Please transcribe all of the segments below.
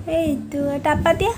Itu apa dia?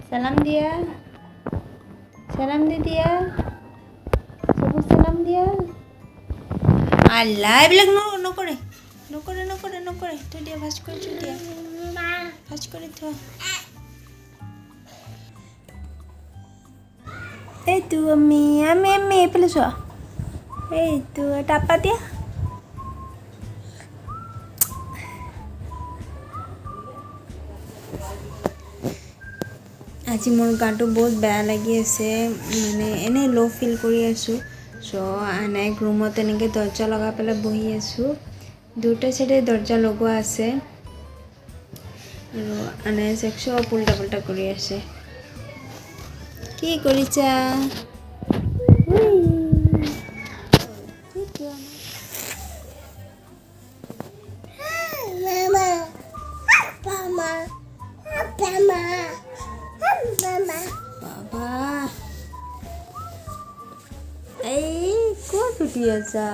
Salam dia. Salam dia. Sebut salam dia. Allah, এইবিলাক নকৰে নকৰে নকৰে নকৰে থৈ দিয়া ভাজ কৰি থৈ দিয়া ভাজ কৰি থোৱা এইটো আমি আমি আমি এইফালে চোৱা এইটো টাপা দিয়া আজি মোৰ গাটো বহুত বেয়া লাগি আছে মানে এনেই ল' ফিল কৰি আছোঁ চ' আনাই ৰুমত এনেকৈ দৰ্জা লগাই পেলাই বহি আছোঁ দুটা চাইডে দৰ্জা লগোৱা আছে আৰু আনাই চব উল্টা পুল্টা কৰি আছে কি কৰিছা বাবা এই ক'ত উঠি আছা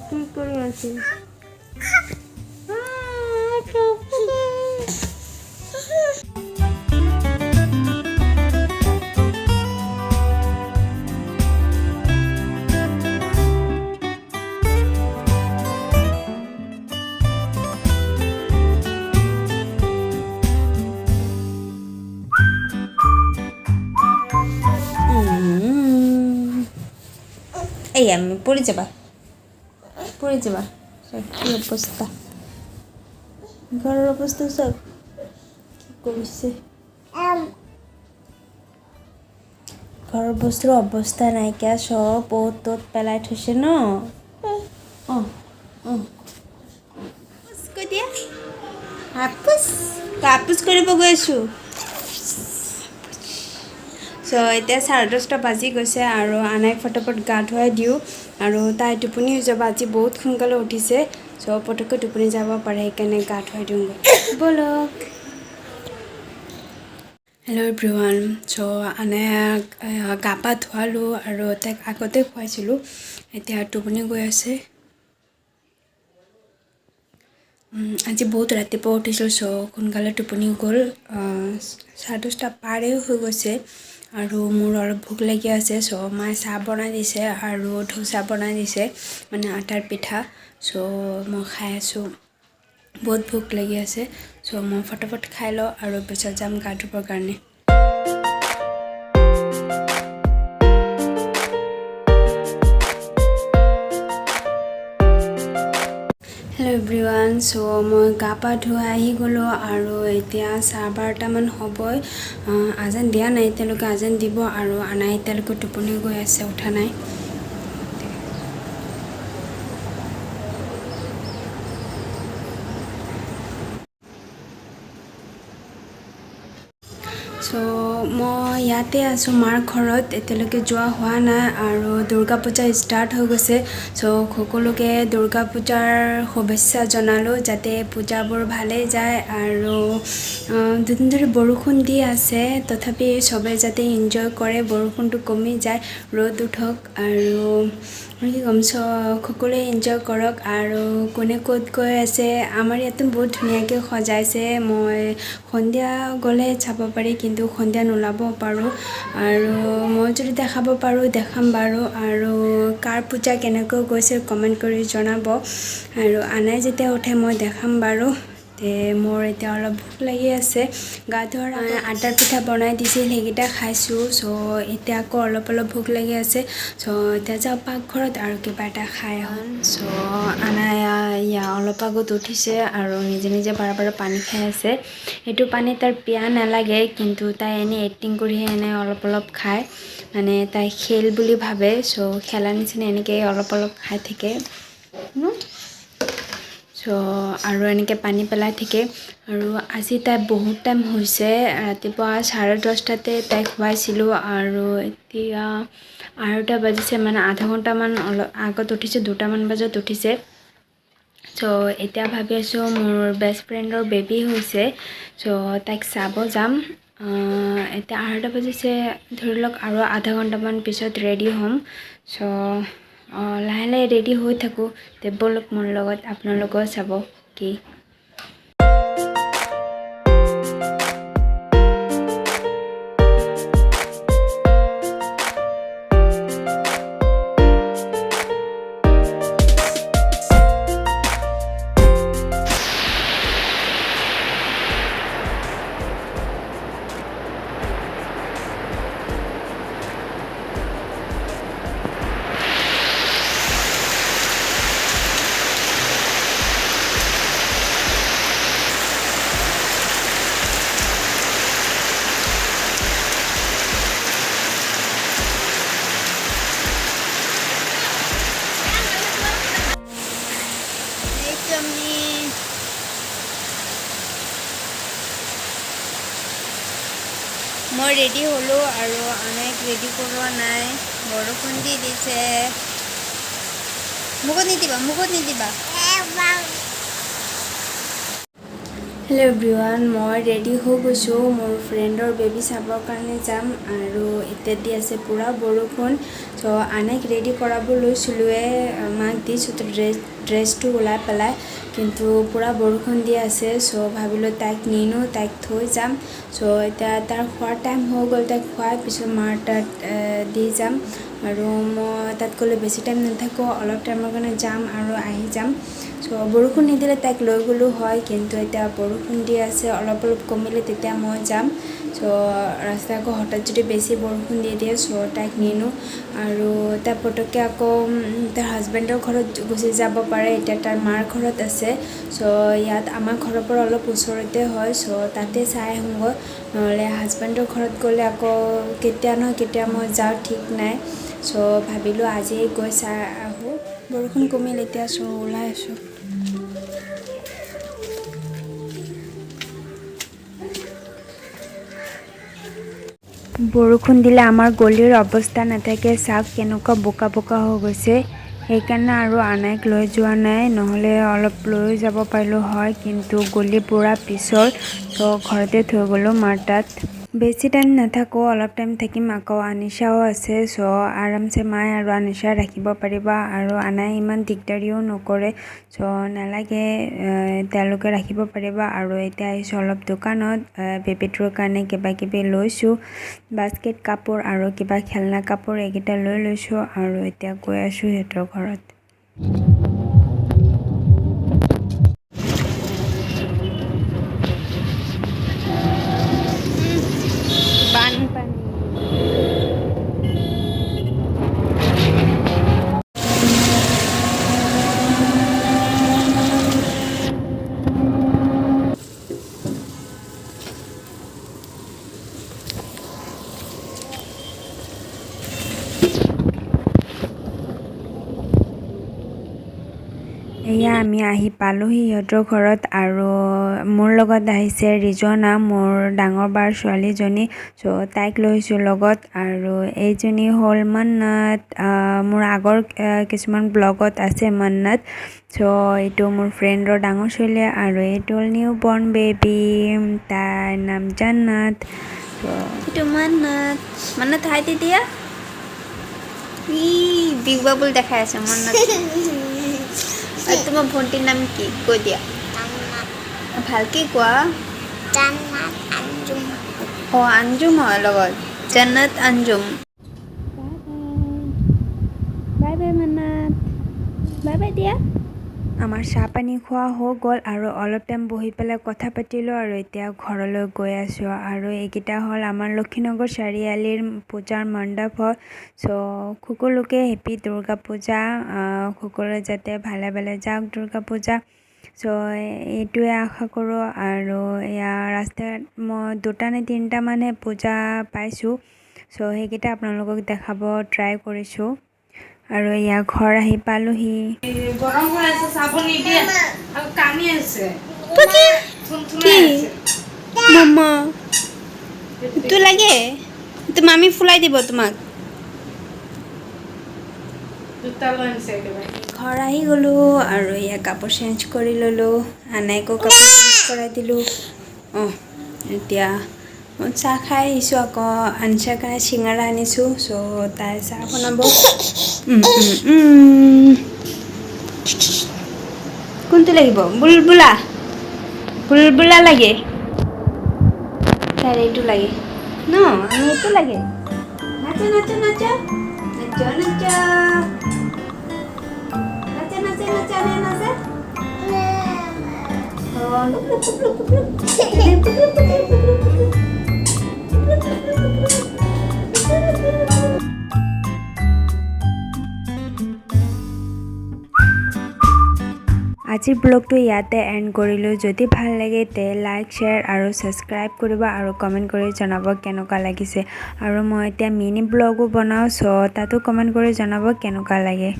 কি কৰি আছি এই আমি পড়ে যাবা কি অবস্থা ঘৰেৰ অবস্থা সব কি কৰিছে ঘৰৰ বস্তুৰ অৱস্থা নাইকিয়া সব অ'ত ত'ত পেলাই থৈছে ন কৈ দিয়া কাপুচ কৰিব গৈ আছোঁ চ' এতিয়া 10:30 বাজি গৈছে আৰু আনাইক ফটাফট গা ধুৱাই দিওঁ আৰু তাই টোপনি হৈ যাব আজি বহুত সোনকালে উঠিছে চ' পটককৈ টোপনি যাব পাৰে সেইকাৰণে গা ধুৱাই দিওঁগৈ ব'লক হেল্ল' এভৰিৱান চ' আনাইক গা পা ধুৱালোঁ আৰু তাইক আগতে খুৱাইছিলোঁ এতিয়া টোপনি গৈ আছে আজি বহুত ৰাতিপুৱা উঠিছোঁ চ' সোনকালে টোপনি গ'ল 10:30 পাৰেই হৈ গৈছে আৰু মোৰ অলপ ভোক লাগি আছে চ' মায়ে চাহ বনাই দিছে আৰু ধোচা বনাই দিছে মানে আটাৰ পিঠা চ' মই খাই আছোঁ বহুত ভোক লাগি আছে চ' মই ফটাফট খাই লওঁ আৰু পিছত যাম গা ধুবৰ কাৰণে হেল্ল' এভৰিৱান চ' মই গা পা ধুৱাই আহি গ'লোঁ আৰু এতিয়া 12:30মান হ'বই আজান দিয়া নাই এতিয়ালৈকে আজান দিব আৰু আনাই এতিয়ালৈকে টোপনি গৈ আছে উঠা নাই চ' মই ইয়াতে আছোঁ মাৰ ঘৰত এতিয়ালৈকে যোৱা হোৱা নাই আৰু দুৰ্গা পূজা ষ্টাৰ্ট হৈ গৈছে চ' সকলোকে দুৰ্গা পূজাৰ শুভেচ্ছা জনালোঁ যাতে পূজাবোৰ ভালেই যায় আৰু দুদিন বৰষুণ দি আছে তথাপি চবে যাতে এনজয় কৰে বৰষুণটো কমি যায় ৰ'দ উঠক আৰু কি ক'ম সকলোৱে এনজয় কৰক আৰু কোনে ক'ত গৈ আছে আমাৰ ইয়াতো বহুত ধুনীয়াকৈ সজাইছে মই সন্ধিয়া গ'লে চাব পাৰি কিন্তু সন্ধিয়া নোলাব পাৰোঁ আৰু মই যদি দেখাব পাৰোঁ দেখাম বাৰু আৰু কাৰ পূজা কেনেকৈ গৈছে কমেণ্ট কৰি জনাব আৰু আনাই যেতিয়া উঠে মই দেখাম বাৰু মোৰ এতিয়া অলপ ভোক লাগি আছে গা ধোৱাৰ আটাৰ পিঠা বনাই দিছিল সেইকেইটা খাইছোঁ চ' এতিয়া আকৌ অলপ ভোক লাগি আছে চ' এতিয়া যাওঁ পাকঘৰত আৰু কিবা এটা খাই আহোঁ চ' আনাই অলপ আগত উঠিছে আৰু নিজে নিজে বাৰে পানী খাই আছে এইটো পানী তাৰ পিয়া নালাগে কিন্তু তাই এনেই এক্টিং কৰিহে এনেই অলপ খায় মানে তাই খেল বুলি ভাবে চ' খেলা নিচিনা এনেকৈ অলপ খাই থাকে চ' আৰু এনেকৈ পানী পেলাই থাকে আৰু আজি তাই বহুত টাইম হৈছে ৰাতিপুৱা 10:30টাতে তাইক খুৱাইছিলোঁ আৰু এতিয়া 8টা বাজিছে মানে আধা ঘণ্টামান আগত উঠিছে 2টামান বজাত উঠিছে চ' এতিয়া ভাবি আছোঁ মোৰ বেষ্ট ফ্ৰেণ্ডৰ বেবী হৈছে চ' তাইক চাব যাম এতিয়া 8টা বাজিছে ধৰি লওক আৰু আধা ঘণ্টামান পিছত ৰেডি হ'ম চ' লাহে লাহে ৰেডি হৈ থাকোঁ ব'লক মোৰ লগত আপোনালোকেও চাব কি মই ৰেডি হ'লোঁ আৰু আনেক ৰেডি কৰোৱা নাই বৰষুণ দি দিছে মুখত নিদিবা হেল্ল' এভৰিৱান মই ৰেডি হৈ গৈছোঁ মোৰ ফ্ৰেণ্ডৰ বেবী চাবৰ কাৰণে যাম আৰু এতিয়া দি আছে পূৰা বৰষুণ চ' আনেক ৰেডি কৰাব লৈছিলোঁৱে মাক দিছোঁ ড্ৰেছটো ওলাই পেলাই কিন্তু পূৰা বৰষুণ দি আছে চ' ভাবিলোঁ তাইক নিনো তাইক থৈ যাম চ' এতিয়া তাৰ খোৱাৰ টাইম হৈ গ'ল তাইক খোৱাৰ পিছত মাৰ তাত দি যাম আৰু মই তাত গ'লে বেছি টাইম নাথাকোঁ অলপ টাইমৰ কাৰণে যাম আৰু আহি যাম চ' বৰষুণ নিদিলে তাইক লৈ গ'লো হয় কিন্তু এতিয়া বৰষুণ দি আছে অলপ কমিলে তেতিয়া মই যাম চ' ৰাস্তা আকৌ হঠাৎ যদি বেছি বৰষুণ দি দিয়ে চ' তাইক নিনো আৰু তাই পটককৈ আকৌ তাৰ হাজবেণ্ডৰ ঘৰত গুচি যাব পাৰে এতিয়া তাৰ মাৰ ঘৰত আছে চ' ইয়াত আমাৰ ঘৰৰ পৰা অলপ ওচৰতে হয় চ' তাতে চাই আহোঁগৈ নহ'লে হাজবেণ্ডৰ ঘৰত গ'লে আকৌ কেতিয়া নহয় কেতিয়া মই যাওঁ ঠিক নাই চ' ভাবিলোঁ আজি গৈ চাই আহোঁ বৰষুণ কমিল এতিয়া চ' ওলাই আছোঁ বৰষুণ দিলে আমাৰ গলিৰ অৱস্থা নাথাকে চাওক কেনেকুৱা বোকা বোকা হৈ গৈছে সেইকাৰণে আৰু আনাইক লৈ যোৱা নাই নহ'লে অলপ লৈ যাব পাৰিলোঁ হয় কিন্তু গলি পূৰা পিছল চ' ঘৰতে থৈ গ'লোঁ মাৰ তাত বেছি টাইম নাথাকোঁ অলপ টাইম থাকিম আকৌ আনিশাও আছে চ' আৰামছে মায়ে আৰু আনিশা ৰাখিব পাৰিব আৰু আনাই ইমান দিগদাৰিও নকৰে চ' নালাগে তেওঁলোকে ৰাখিব পাৰিব আৰু এতিয়া আহিছোঁ অলপ দোকানত বেবীটোৰ কাৰণে কিবা কিবি লৈছোঁ বাস্কেট কাপোৰ আৰু কিবা খেলনা কাপোৰ এইকেইটা লৈ লৈছোঁ আৰু এতিয়া গৈ আছোঁ সিহঁতৰ ঘৰত বানপানী এয়া আমি আহি পালোহি সিহঁতৰ ঘৰত আৰু মোৰ লগত আহিছে ৰিজনা মোৰ ডাঙৰ বাৰ ছোৱালীজনী চ' তাইক লৈছোঁ লগত আৰু এইজনী হ'ল মন্নত মোৰ আগৰ কিছুমান ব্লগত আছে মন্নত চ' এইটো মোৰ ফ্ৰেণ্ডৰ ডাঙৰ ছোৱালী আৰু এইটো হ'ল নিউ বৰ্ণ বেবী তাইৰ নাম জান্নাত এইটো মন্নত হাই তেতিয়া বিগ বাবুল দেখাই আছে মন্নত তোমাৰ ভণ্টিৰ নাম কি কৈ দিয়া ভালকে কোৱা আঞ্জুম হয় লগত জান্নাত আঞ্জুম বাই বাই মান্নাত বাই বাই দিয়া আমাৰ চাহ পানী খোৱা হৈ গ'ল আৰু অলপ টাইম বহি পেলাই কথা পাতিলোঁ আৰু এতিয়া ঘৰলৈ গৈ আছোঁ আৰু এইকেইটা হ'ল আমাৰ লক্ষীনগৰ চাৰিআলিৰ পূজাৰ মণ্ডপ হয় চ' সকলোকে হেপী দুৰ্গা পূজা সকলোৱে যাতে ভালে ভালে যাওক দুৰ্গা পূজা চ' এইটোৱে আশা কৰোঁ আৰু এয়া ৰাস্তাত মই 2টা নে 3টামানহে পূজা পাইছোঁ চ' সেইকেইটা আপোনালোকক দেখাব ট্ৰাই কৰিছোঁ আৰু এয়া ঘৰ আহি পালোহি গৰম হৈ আছে চাব নিদিয়ে আৰু কানি আছে পকি থুনথুনাই আছে মামা তো লাগে তো মামি ফুলাই দিব তোমাক দুটা লৈ আনিছে একেবাৰে ঘৰ আহি গ'লো আৰু ইয়া কাপোৰ চেঞ্জ কৰি ল'লোঁ আনাইকো কাপোৰ চেঞ্জ কৰাই দিলোঁ অঁ এতিয়া চাহ খাই আহিছোঁ আকৌ আনিছাৰ কাৰণে চিঙৰা আনিছোঁ চ' তাই চাহ বনাব কোনটো লাগিব বুলবুলা বুলবুলা লাগে তাই এইটো লাগে ন আমি এইটো লাগে নাচা নাচা নাচা নাচা নাচা নাচা নাচা নাচা নে নাচা oh look look look look look আজিৰ ব্লগটো ইয়াতে এণ্ড কৰিলোঁ যদি ভাল লাগে তে লাইক শ্বেয়াৰ আৰু ছাবস্ক্ৰাইব কৰিব আৰু কমেণ্ট কৰি জনাব কেনেকুৱা লাগিছে আৰু মই এতিয়া মিনি ব্লগো বনাওঁ চ' তাতো কমেণ্ট কৰি জনাব কেনেকুৱা লাগে